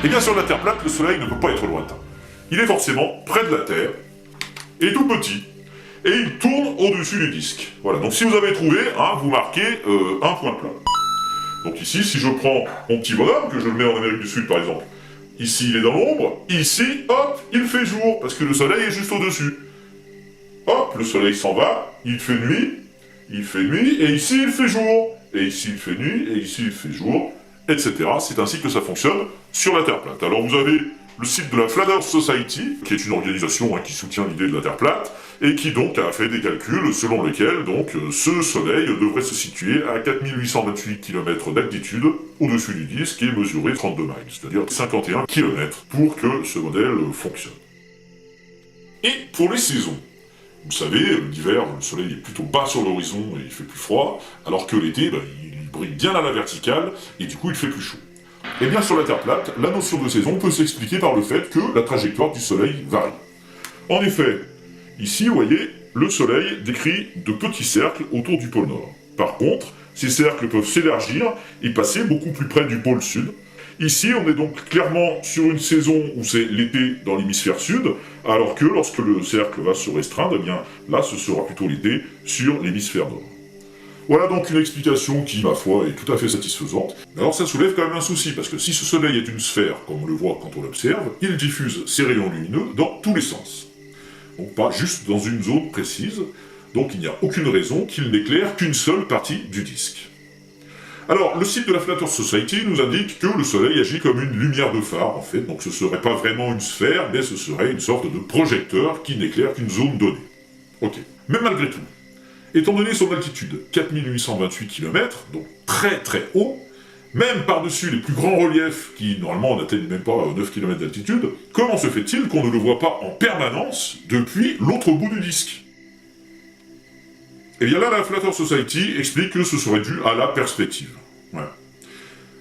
Eh bien sur la Terre plate, le Soleil ne peut pas être lointain. Il est forcément près de la Terre, et tout petit, et il tourne au-dessus du disque. Voilà, donc si vous avez trouvé, vous marquez un point plat. Donc ici, si je prends mon petit bonhomme, que je le mets en Amérique du Sud par exemple, ici il est dans l'ombre, ici, hop, il fait jour, parce que le Soleil est juste au-dessus. Hop, le Soleil s'en va, il fait nuit, et ici il fait jour. Et ici il fait nuit, et ici il fait jour, etc. C'est ainsi que ça fonctionne sur la Terre plate. Alors vous avez le site de la Flat Earth Society, qui est une organisation qui soutient l'idée de la Terre plate, et qui donc a fait des calculs selon lesquels donc ce Soleil devrait se situer à 4828 km d'altitude au-dessus du disque et mesurer 32 miles, c'est-à-dire 51 km pour que ce modèle fonctionne. Et pour les saisons, vous savez, l'hiver, le soleil est plutôt bas sur l'horizon et il fait plus froid, alors que l'été, il brille bien à la verticale et du coup il fait plus chaud. Et bien sur la Terre plate, la notion de saison peut s'expliquer par le fait que la trajectoire du soleil varie. En effet, ici, vous voyez, le soleil décrit de petits cercles autour du pôle Nord. Par contre, ces cercles peuvent s'élargir et passer beaucoup plus près du pôle Sud. Ici, on est donc clairement sur une saison où c'est l'été dans l'hémisphère sud, alors que lorsque le cercle va se restreindre, eh bien là, ce sera plutôt l'été sur l'hémisphère nord. Voilà donc une explication qui, ma foi, est tout à fait satisfaisante. Mais alors ça soulève quand même un souci, parce que si ce soleil est une sphère, comme on le voit quand on l'observe, il diffuse ses rayons lumineux dans tous les sens. Donc pas juste dans une zone précise, donc il n'y a aucune raison qu'il n'éclaire qu'une seule partie du disque. Alors, le site de la Flat Earth Society nous indique que le Soleil agit comme une lumière de phare, en fait, donc ce serait pas vraiment une sphère, mais ce serait une sorte de projecteur qui n'éclaire qu'une zone donnée. Ok. Mais malgré tout, étant donné son altitude, 4828 km, donc très très haut, même par-dessus les plus grands reliefs qui, normalement, n'atteignent même pas 9 km d'altitude, comment se fait-il qu'on ne le voit pas en permanence depuis l'autre bout du disque ? Et bien là, la Flat Earth Society explique que ce serait dû à la perspective. Voilà.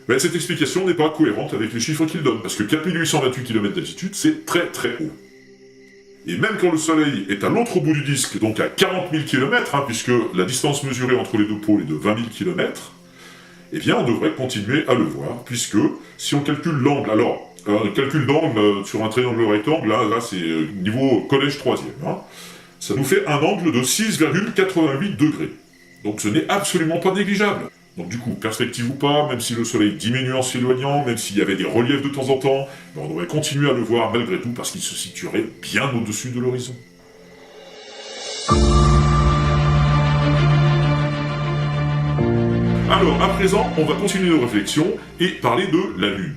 Mais cette explication n'est pas cohérente avec les chiffres qu'il donne, parce que 4828 km d'altitude, c'est très très haut. Et même quand le Soleil est à l'autre bout du disque, donc à 40 000 km, puisque la distance mesurée entre les deux pôles est de 20 000 km, eh bien on devrait continuer à le voir, puisque si on calcule l'angle, alors, le calcul d'angle sur un triangle rectangle, là c'est niveau collège 3e, ça nous fait un angle de 6,88 degrés. Donc ce n'est absolument pas négligeable. Donc du coup, perspective ou pas, même si le soleil diminue en s'éloignant, même s'il y avait des reliefs de temps en temps, on devrait continuer à le voir malgré tout parce qu'il se situerait bien au-dessus de l'horizon. Alors, à présent, on va continuer nos réflexions et parler de la Lune.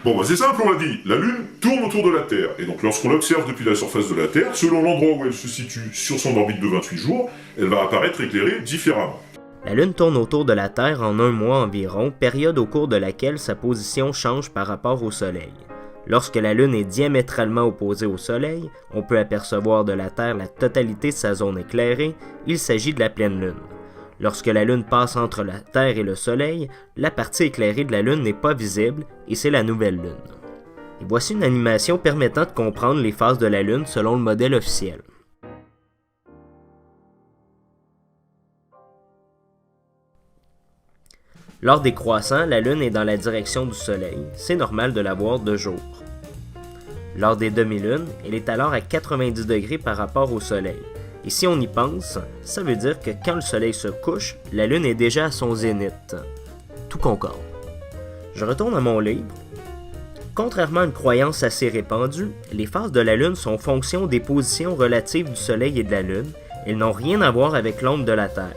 Bon, c'est simple, on l'a dit, la Lune tourne autour de la Terre, et donc lorsqu'on l'observe depuis la surface de la Terre, selon l'endroit où elle se situe sur son orbite de 28 jours, elle va apparaître éclairée différemment. La Lune tourne autour de la Terre en un mois environ, période au cours de laquelle sa position change par rapport au Soleil. Lorsque la Lune est diamétralement opposée au Soleil, on peut apercevoir de la Terre la totalité de sa zone éclairée, il s'agit de la pleine Lune. Lorsque la Lune passe entre la Terre et le Soleil, la partie éclairée de la Lune n'est pas visible et c'est la nouvelle Lune. Et voici une animation permettant de comprendre les phases de la Lune selon le modèle officiel. Lors des croissants, la Lune est dans la direction du Soleil, c'est normal de la voir de jour. Lors des demi-lunes, elle est alors à 90 degrés par rapport au Soleil. Et si on y pense, ça veut dire que quand le Soleil se couche, la Lune est déjà à son zénith. Tout concorde. Je retourne à mon livre. Contrairement à une croyance assez répandue, les phases de la Lune sont fonction des positions relatives du Soleil et de la Lune. Elles n'ont rien à voir avec l'ombre de la Terre.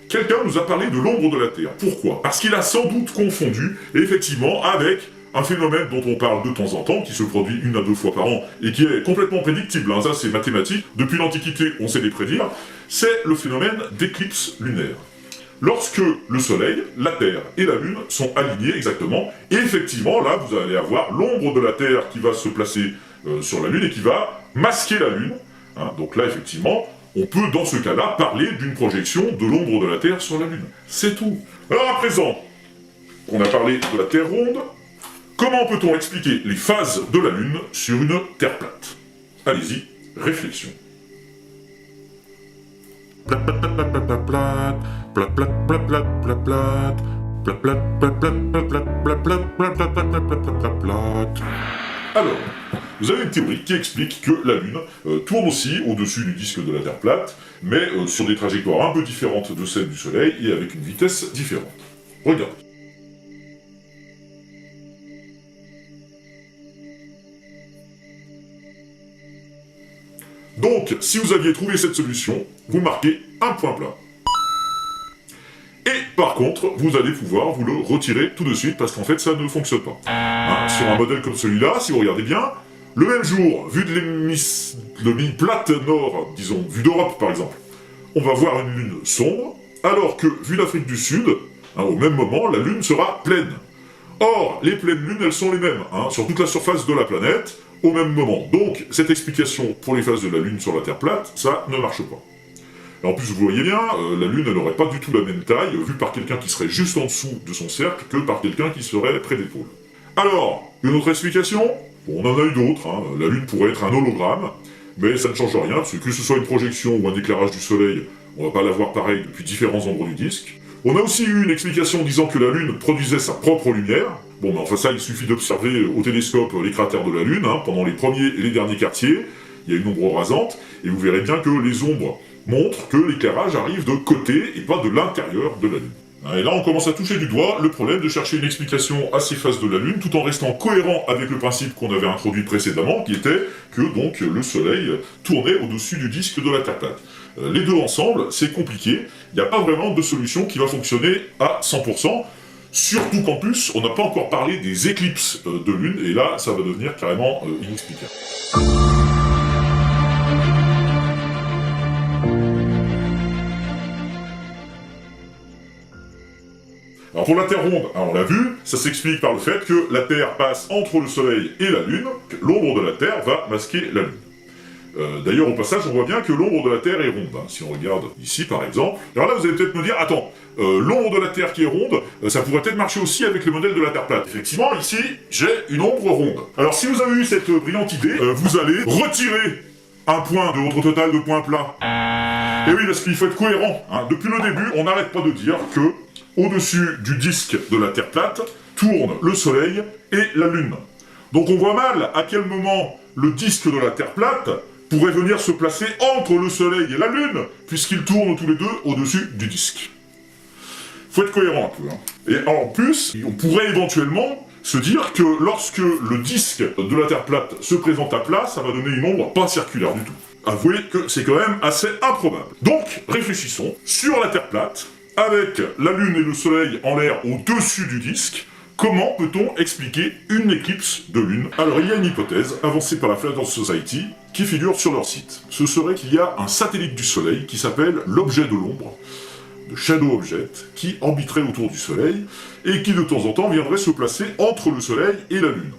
Quelqu'un nous a parlé de l'ombre de la Terre. Pourquoi ? Parce qu'il a sans doute confondu, effectivement, avec un phénomène dont on parle de temps en temps, qui se produit 1 à 2 fois par an, et qui est complètement prédictible, ça c'est mathématique, depuis l'Antiquité on sait les prédire, c'est le phénomène d'éclipse lunaire. Lorsque le Soleil, la Terre et la Lune sont alignés exactement, et effectivement là vous allez avoir l'ombre de la Terre qui va se placer sur la Lune et qui va masquer la Lune, donc là effectivement, on peut dans ce cas-là parler d'une projection de l'ombre de la Terre sur la Lune. C'est tout. Alors à présent, on a parlé de la Terre ronde. Comment peut-on expliquer les phases de la Lune sur une Terre plate ? Allez-y, réflexion. Plate, plate, plate, plate, plate, plate, plate, plate, plate, plate, plate, Alors, vous avez une théorie qui explique que la Lune tourne aussi au-dessus du disque de la Terre plate, mais sur des trajectoires un peu différentes de celles du Soleil et avec une vitesse différente. Regardez. Donc, si vous aviez trouvé cette solution, vous marquez un point plat. Et par contre, vous allez pouvoir vous le retirer tout de suite parce qu'en fait, ça ne fonctionne pas. Hein, sur un modèle comme celui-là, si vous regardez bien, le même jour, vu de l'hémi-plate nord, disons, vu d'Europe par exemple, on va voir une lune sombre, alors que, vu l'Afrique du Sud, hein, au même moment, la lune sera pleine. Or, les pleines lunes, elles sont les mêmes, hein, sur toute la surface de la planète, au même moment. Donc, cette explication pour les phases de la Lune sur la Terre plate, ça ne marche pas. Et en plus, vous voyez bien, la Lune, elle n'aurait pas du tout la même taille, vue par quelqu'un qui serait juste en dessous de son cercle, que par quelqu'un qui serait près des pôles. Alors, une autre explication? Bon, on en a eu d'autres, hein. La Lune pourrait être un hologramme, mais ça ne change rien, parce que ce soit une projection ou un éclairage du Soleil, on va pas la voir pareil depuis différents endroits du disque. On a aussi eu une explication disant que la Lune produisait sa propre lumière. Bon, mais enfin ça, il suffit d'observer au télescope les cratères de la Lune, hein, pendant les premiers et les derniers quartiers. Il y a une ombre rasante, et vous verrez bien que les ombres montrent que l'éclairage arrive de côté et pas de l'intérieur de la Lune. Et là, on commence à toucher du doigt le problème de chercher une explication à ces phases de la Lune, tout en restant cohérent avec le principe qu'on avait introduit précédemment, qui était que donc le Soleil tournait au-dessus du disque de la Terre plate. Les deux ensemble, c'est compliqué, il n'y a pas vraiment de solution qui va fonctionner à 100%, surtout qu'en plus, on n'a pas encore parlé des éclipses de Lune, et là, ça va devenir carrément inexplicable. Alors pour la Terre ronde, on l'a vu, ça s'explique par le fait que la Terre passe entre le Soleil et la Lune, que l'ombre de la Terre va masquer la Lune. D'ailleurs, au passage, on voit bien que l'ombre de la Terre est ronde. Hein. Si on regarde ici, par exemple. Alors là, vous allez peut-être me dire, attends, l'ombre de la Terre qui est ronde, ça pourrait peut-être marcher aussi avec le modèle de la Terre plate. Effectivement, ici, j'ai une ombre ronde. Alors si vous avez eu cette brillante idée, vous allez retirer un point de votre total de points plats. Et oui, parce qu'il faut être cohérent. Hein. Depuis le début, on n'arrête pas de dire que au-dessus du disque de la Terre plate tourne le Soleil et la Lune. Donc on voit mal à quel moment le disque de la Terre plate pourrait venir se placer entre le Soleil et la Lune, puisqu'ils tournent tous les deux au-dessus du disque. Faut être cohérent un peu. Hein. Et en plus, on pourrait éventuellement se dire que lorsque le disque de la Terre plate se présente à plat, ça va donner une ombre pas circulaire du tout. Avouez que c'est quand même assez improbable. Donc, réfléchissons sur la Terre plate, avec la Lune et le Soleil en l'air au-dessus du disque. Comment peut-on expliquer une éclipse de Lune? Alors, il y a une hypothèse avancée par la Flat Earth Society qui figure sur leur site. Ce serait qu'il y a un satellite du Soleil qui s'appelle l'objet de l'ombre, de Shadow Object, qui orbiterait autour du Soleil et qui de temps en temps viendrait se placer entre le Soleil et la Lune.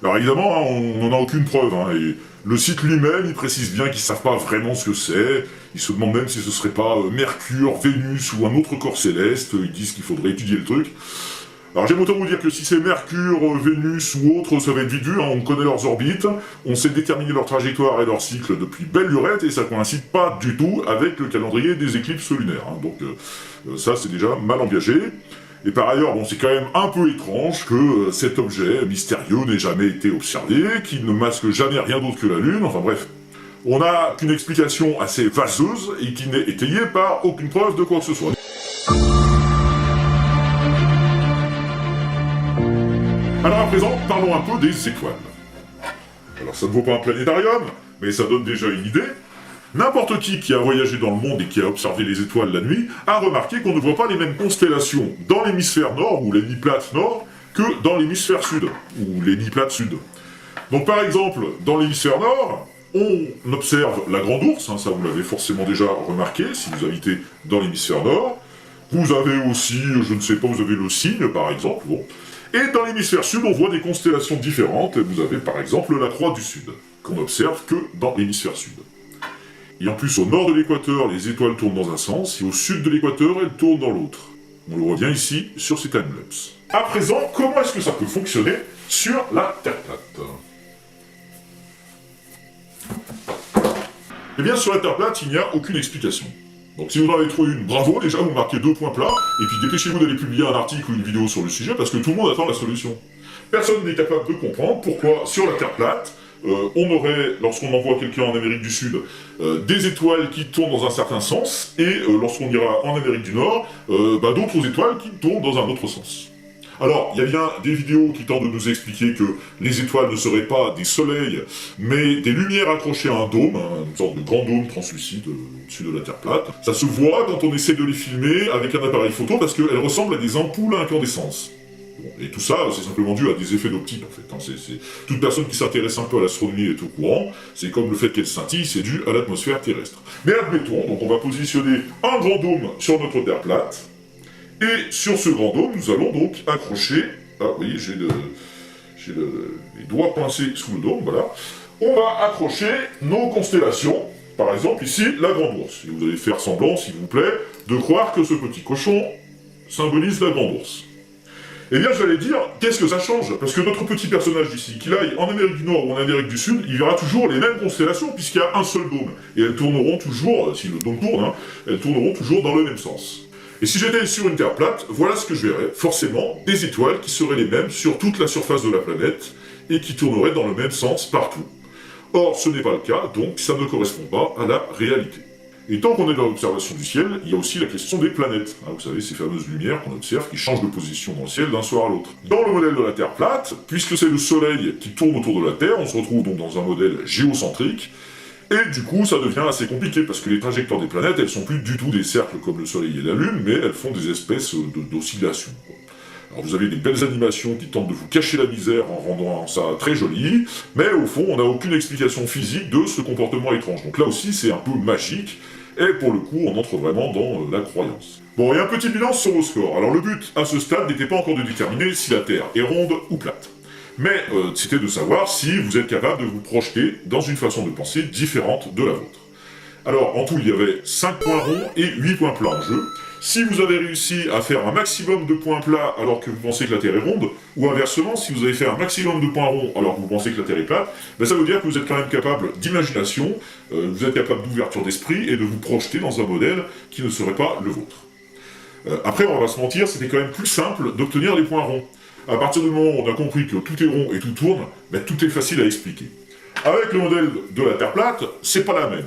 Alors évidemment, hein, on n'en a aucune preuve, hein, et le site lui-même, il précise bien qu'ils ne savent pas vraiment ce que c'est, ils se demandent même si ce serait pas Mercure, Vénus ou un autre corps céleste, ils disent qu'il faudrait étudier le truc. Alors j'aime autant vous dire que si c'est Mercure, Vénus ou autre, ça va être vite vu, hein, on connaît leurs orbites, on sait déterminer leur trajectoire et leur cycle depuis belle lurette, et ça coïncide pas du tout avec le calendrier des éclipses lunaires. Hein, donc ça c'est déjà mal engagé. Et par ailleurs, bon, c'est quand même un peu étrange que cet objet mystérieux n'ait jamais été observé, qu'il ne masque jamais rien d'autre que la Lune, enfin bref. On n'a qu'une explication assez vaseuse et qui n'est étayée par aucune preuve de quoi que ce soit. Alors à présent, parlons un peu des étoiles. Alors ça ne vaut pas un planétarium, mais ça donne déjà une idée. N'importe qui a voyagé dans le monde et qui a observé les étoiles la nuit a remarqué qu'on ne voit pas les mêmes constellations dans l'hémisphère nord ou l'hémiplate nord que dans l'hémisphère sud ou l'hémiplate sud. Donc par exemple, dans l'hémisphère nord, on observe la grande ours, hein, ça vous l'avez forcément déjà remarqué si vous habitez dans l'hémisphère nord. Vous avez aussi, je ne sais pas, vous avez le cygne par exemple. Bon. Et dans l'hémisphère sud, on voit des constellations différentes. Vous avez par exemple la Croix du Sud, qu'on observe que dans l'hémisphère sud. Et en plus, au nord de l'équateur, les étoiles tournent dans un sens, et au sud de l'équateur, elles tournent dans l'autre. On le voit bien ici, sur ces timelapses. À présent, comment est-ce que ça peut fonctionner sur la Terre plate? Eh bien, sur la Terre plate, il n'y a aucune explication. Donc si vous en avez trouvé une, bravo, déjà vous marquez 2 points plats, et puis dépêchez-vous d'aller publier un article ou une vidéo sur le sujet, parce que tout le monde attend la solution. Personne n'est capable de comprendre pourquoi, sur la Terre plate, on aurait, lorsqu'on envoie quelqu'un en Amérique du Sud, des étoiles qui tournent dans un certain sens, et lorsqu'on ira en Amérique du Nord, d'autres étoiles qui tournent dans un autre sens. Alors, il y a bien des vidéos qui tentent de nous expliquer que les étoiles ne seraient pas des soleils, mais des lumières accrochées à un dôme, une sorte de grand dôme translucide au-dessus de la Terre plate. Ça se voit quand on essaie de les filmer avec un appareil photo, parce qu'elles ressemblent à des ampoules à incandescence. Bon, et tout ça, c'est simplement dû à des effets d'optique, en fait. Toute personne qui s'intéresse un peu à l'astronomie est au courant. C'est comme le fait qu'elle scintille, c'est dû à l'atmosphère terrestre. Mais admettons, donc on va positionner un grand dôme sur notre Terre plate, et sur ce grand dôme, nous allons donc accrocher... Ah, vous voyez, j'ai les doigts pincés sous le dôme, voilà. On va accrocher nos constellations, par exemple ici, la Grande Ourse. Et vous allez faire semblant, s'il vous plaît, de croire que ce petit cochon symbolise la Grande Ourse. Eh bien, j'allais dire, qu'est-ce que ça change? Parce que notre petit personnage d'ici, qu'il aille en Amérique du Nord ou en Amérique du Sud, il verra toujours les mêmes constellations, puisqu'il y a un seul dôme. Et elles tourneront toujours, si le dôme tourne, elles tourneront toujours dans le même sens. Et si j'étais sur une Terre plate, voilà ce que je verrais. Forcément, des étoiles qui seraient les mêmes sur toute la surface de la planète, et qui tourneraient dans le même sens partout. Or, ce n'est pas le cas, donc ça ne correspond pas à la réalité. Et tant qu'on est dans l'observation du ciel, il y a aussi la question des planètes. Vous savez, ces fameuses lumières qu'on observe qui changent de position dans le ciel d'un soir à l'autre. Dans le modèle de la Terre plate, puisque c'est le Soleil qui tourne autour de la Terre, on se retrouve donc dans un modèle géocentrique, et du coup, ça devient assez compliqué, parce que les trajectoires des planètes, elles sont plus du tout des cercles comme le Soleil et la Lune, mais elles font des espèces d'oscillations. Alors vous avez des belles animations qui tentent de vous cacher la misère en rendant ça très joli, mais au fond, on n'a aucune explication physique de ce comportement étrange. Donc là aussi, c'est un peu magique, et pour le coup, on entre vraiment dans la croyance. Bon, et un petit bilan sur vos scores. Alors le but, à ce stade, n'était pas encore de déterminer si la Terre est ronde ou plate. Mais c'était de savoir si vous êtes capable de vous projeter dans une façon de penser différente de la vôtre. Alors, en tout, il y avait 5 points ronds et 8 points plats en jeu. Si vous avez réussi à faire un maximum de points plats alors que vous pensez que la Terre est ronde, ou inversement, si vous avez fait un maximum de points ronds alors que vous pensez que la Terre est plate, ça veut dire que vous êtes quand même capable d'imagination, vous êtes capable d'ouverture d'esprit et de vous projeter dans un modèle qui ne serait pas le vôtre. Après, on va pas se mentir, c'était quand même plus simple d'obtenir les points ronds. À partir du moment où on a compris que tout est rond et tout tourne, tout est facile à expliquer. Avec le modèle de la Terre plate, c'est pas la même.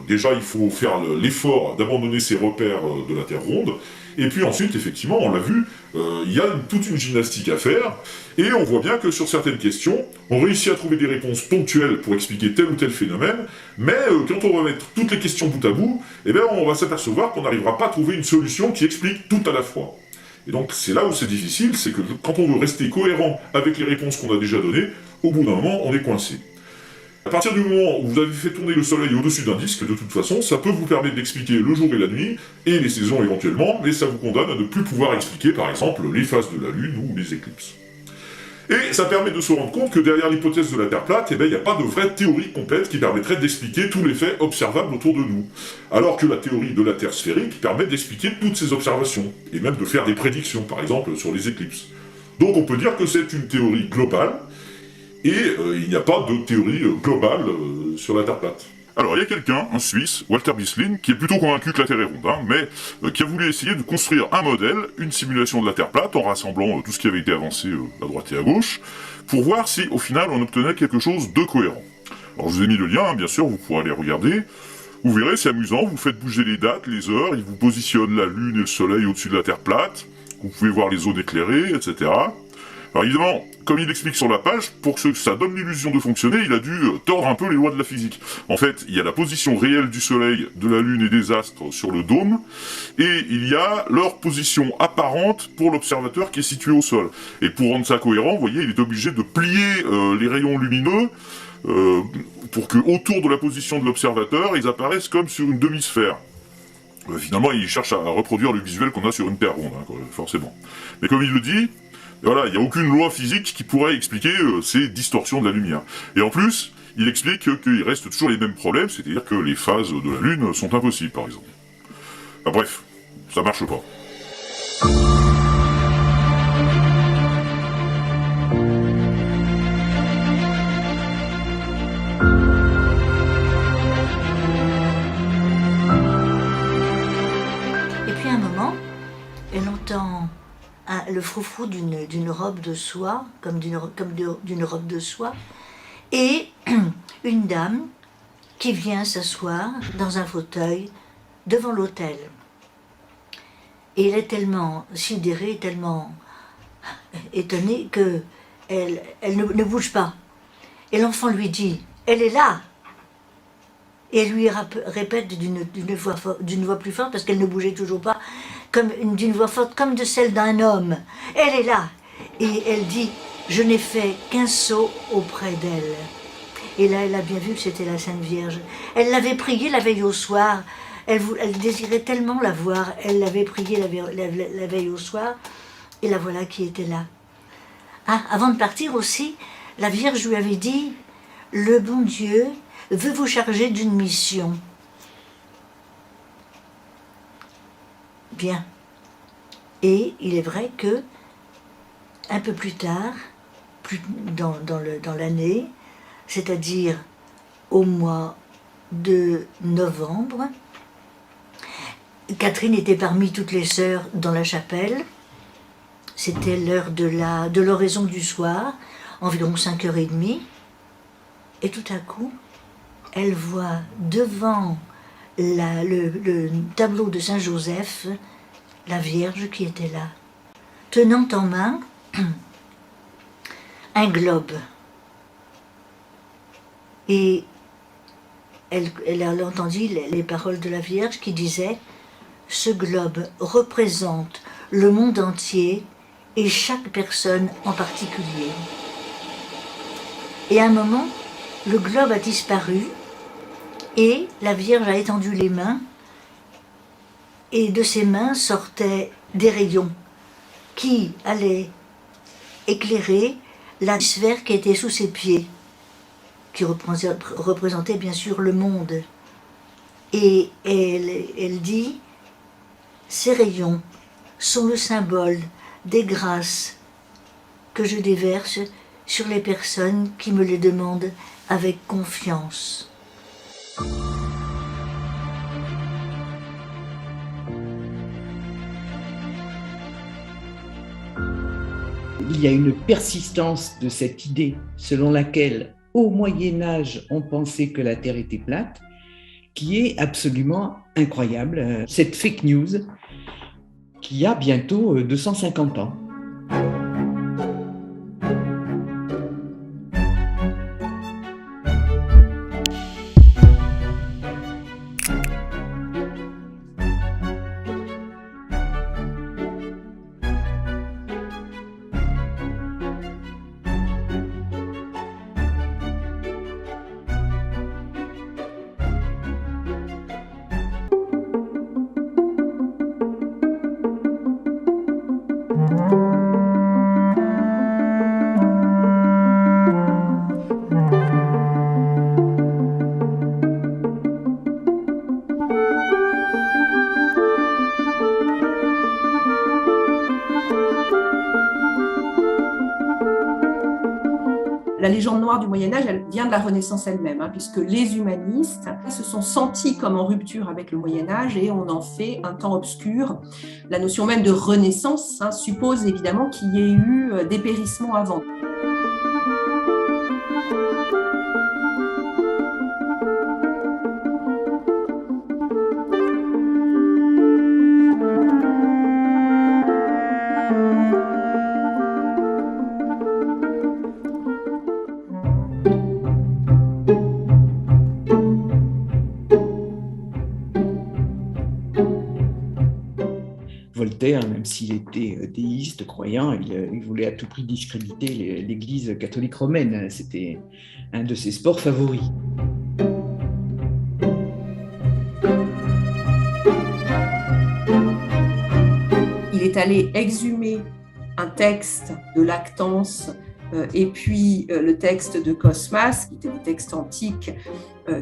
Déjà, il faut faire l'effort d'abandonner ses repères de la Terre ronde, et puis ensuite, effectivement, on l'a vu, il y a toute une gymnastique à faire, et on voit bien que sur certaines questions, on réussit à trouver des réponses ponctuelles pour expliquer tel ou tel phénomène, mais quand on va mettre toutes les questions bout à bout, on va s'apercevoir qu'on n'arrivera pas à trouver une solution qui explique tout à la fois. Et donc c'est là où c'est difficile, c'est que quand on veut rester cohérent avec les réponses qu'on a déjà données, au bout d'un moment, on est coincé. À partir du moment où vous avez fait tourner le soleil au-dessus d'un disque, de toute façon, ça peut vous permettre d'expliquer le jour et la nuit, et les saisons éventuellement, mais ça vous condamne à ne plus pouvoir expliquer, par exemple, les phases de la Lune ou les éclipses. Et ça permet de se rendre compte que derrière l'hypothèse de la Terre plate, il n'y a pas de vraie théorie complète qui permettrait d'expliquer tous les faits observables autour de nous. Alors que la théorie de la Terre sphérique permet d'expliquer toutes ces observations, et même de faire des prédictions, par exemple, sur les éclipses. Donc on peut dire que c'est une théorie globale, et il n'y a pas de théorie globale sur la Terre plate. Alors, il y a quelqu'un, un Suisse, Walter Bisslin, qui est plutôt convaincu que la Terre est ronde, mais qui a voulu essayer de construire un modèle, une simulation de la Terre plate, en rassemblant tout ce qui avait été avancé à droite et à gauche, pour voir si, au final, on obtenait quelque chose de cohérent. Alors, je vous ai mis le lien, bien sûr, vous pourrez aller regarder. Vous verrez, c'est amusant, vous faites bouger les dates, les heures, il vous positionne la Lune et le Soleil au-dessus de la Terre plate, vous pouvez voir les zones éclairées, etc. Alors évidemment, comme il explique sur la page, pour que ça donne l'illusion de fonctionner, il a dû tordre un peu les lois de la physique. En fait, il y a la position réelle du Soleil, de la Lune et des astres sur le dôme, et il y a leur position apparente pour l'observateur qui est situé au sol. Et pour rendre ça cohérent, vous voyez, il est obligé de plier les rayons lumineux pour que autour de la position de l'observateur, ils apparaissent comme sur une demi-sphère. Finalement, il cherche à reproduire le visuel qu'on a sur une Terre ronde, forcément. Mais comme il le dit, voilà, il n'y a aucune loi physique qui pourrait expliquer ces distorsions de la lumière. Et en plus, il explique qu'il reste toujours les mêmes problèmes, c'est-à-dire que les phases de la Lune sont impossibles, par exemple. Enfin, bref, ça marche pas. le froufrou d'une robe de soie, comme d'une robe de soie, et une dame qui vient s'asseoir dans un fauteuil devant l'autel. Et elle est tellement sidérée, tellement étonnée que elle ne bouge pas. Et l'enfant lui dit « Elle est là !» Et elle lui répète d'une voix plus forte, parce qu'elle ne bougeait toujours pas, d'une voix forte, comme de celle d'un homme. « Elle est là !» Et elle dit « Je n'ai fait qu'un saut auprès d'elle. » Et là, elle a bien vu que c'était la Sainte Vierge. Elle l'avait priée la veille au soir. Elle désirait tellement la voir. Elle l'avait priée la veille au soir. Et la voilà qui était là. Ah, avant de partir aussi, la Vierge lui avait dit « Le bon Dieu veut vous charger d'une mission. » Bien. Et il est vrai que, un peu plus tard, dans l'année, c'est-à-dire au mois de novembre, Catherine était parmi toutes les sœurs dans la chapelle. C'était l'heure de l'oraison du soir, environ 5h30. Et tout à coup, elle voit devant le tableau de Saint-Joseph la Vierge qui était là, tenant en main un globe. Et elle a entendu les paroles de la Vierge qui disaient « Ce globe représente le monde entier et chaque personne en particulier. » Et à un moment, le globe a disparu et la Vierge a étendu les mains et de ses mains sortaient des rayons qui allaient éclairer la sphère qui était sous ses pieds, qui représentait bien sûr le monde. Et elle dit « Ces rayons sont le symbole des grâces que je déverse sur les personnes qui me les demandent avec confiance. » Il y a une persistance de cette idée selon laquelle, au Moyen-Âge, on pensait que la Terre était plate, qui est absolument incroyable. Cette fake news qui a bientôt 250 ans. La légende noire du Moyen-Âge, elle vient de la Renaissance elle-même, puisque les humanistes se sont sentis comme en rupture avec le Moyen-Âge et on en fait un temps obscur. La notion même de Renaissance suppose évidemment qu'il y ait eu dépérissement avant. Voltaire, même s'il était déiste, croyant, il voulait à tout prix discréditer l'Église catholique romaine. C'était un de ses sports favoris. Il est allé exhumer un texte de Lactance et puis le texte de Cosmas, qui étaient des textes antiques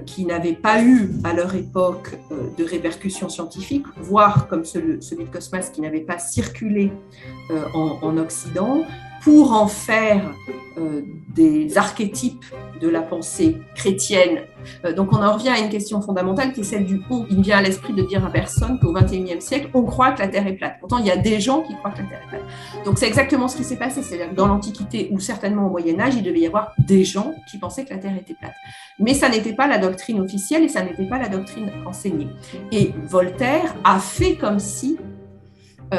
qui n'avaient pas eu à leur époque de répercussions scientifiques, voire comme celui de Cosmas qui n'avait pas circulé en Occident. pour en faire des archétypes de la pensée chrétienne. Donc on en revient à une question fondamentale qui est celle du on. Il me vient à l'esprit de dire à personne qu'au XXIe siècle, on croit que la Terre est plate. Pourtant, il y a des gens qui croient que la Terre est plate. Donc c'est exactement ce qui s'est passé. C'est-à-dire que dans l'Antiquité ou certainement au Moyen-Âge, il devait y avoir des gens qui pensaient que la Terre était plate. Mais ça n'était pas la doctrine officielle et ça n'était pas la doctrine enseignée. Et Voltaire a fait comme si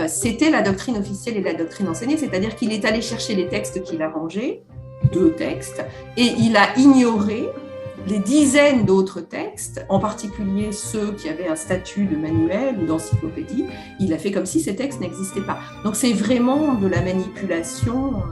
c'était la doctrine officielle et la doctrine enseignée, c'est-à-dire qu'il est allé chercher les textes qu'il a rangés, 2 textes, et il a ignoré les dizaines d'autres textes, en particulier ceux qui avaient un statut de manuel ou d'encyclopédie. Il a fait comme si ces textes n'existaient pas. Donc c'est vraiment de la manipulation